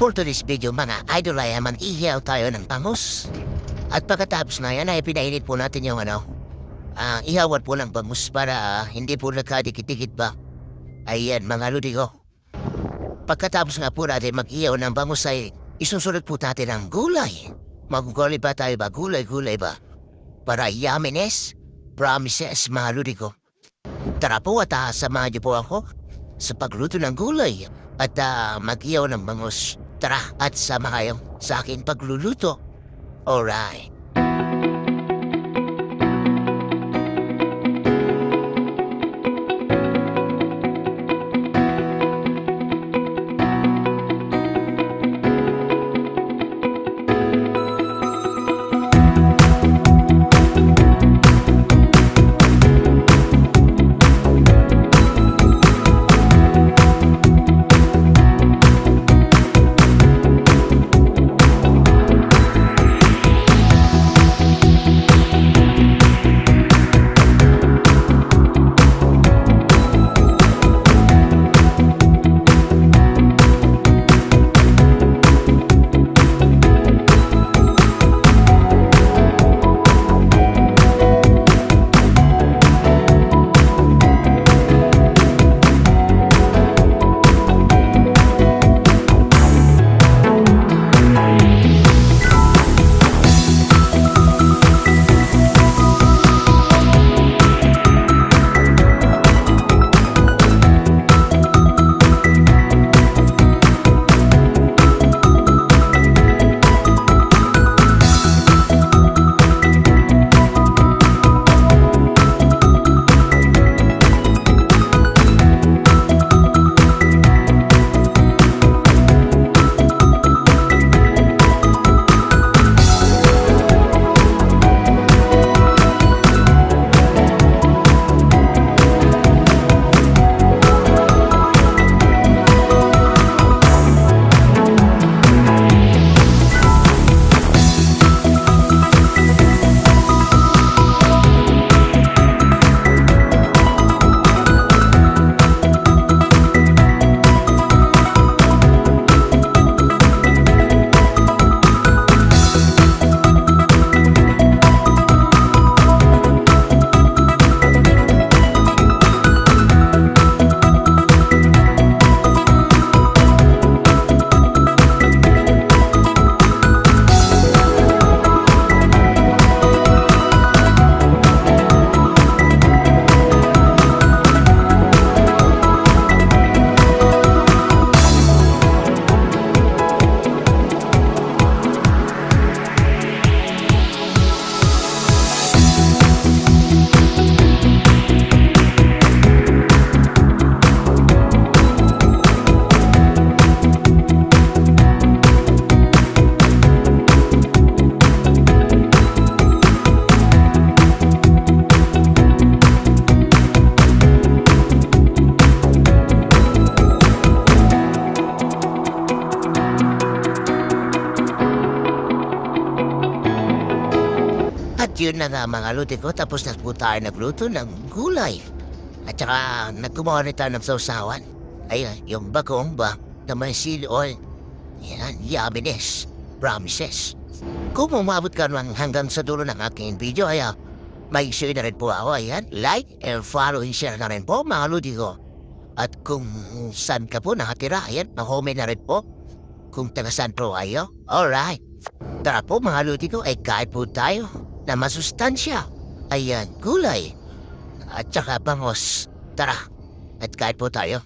For today's video mga idol ay mag-ihaw tayo ng bangus. At pagkatapos na yan ay pinainit po natin yung ihawan po ng bangus para hindi po nagkadikit-dikit ba. Ayan mga lodi ko. Pagkatapos nga po natin mag-ihaw ng bangus ay isusunod po natin ang gulay. Magugulay ba tayo ba? Gulay-gulay ba? Para yumminess, promises mga lodi ko. Tara po at samahan niyo po ako sa pagluto ng gulay at mag-ihaw ng bangus. Tara at sama kayo sa akin pagluluto. Alright. At yun na nga mga lodi ko, tapos na po tayo nagluto ng gulay. At saka nagkumawa rin tayo ng sausawan. Ayan, yung bagong ba na may sili oil. Yan, yumminess, promises. Kung umabot ka naman hanggang sa dulo ng aking video, ay may share na rin po ako. Ayan, like and follow and share na rin po mga lodi ko. At kung saan ka po nakatira, ayan, na-comment na rin po. Kung taga saan po kayo. Alright. Tara po mga lodi ko, ay kahit po tayo na masustansya. Ayan, gulay. At saka bangos. Tara, at kahit po tayo.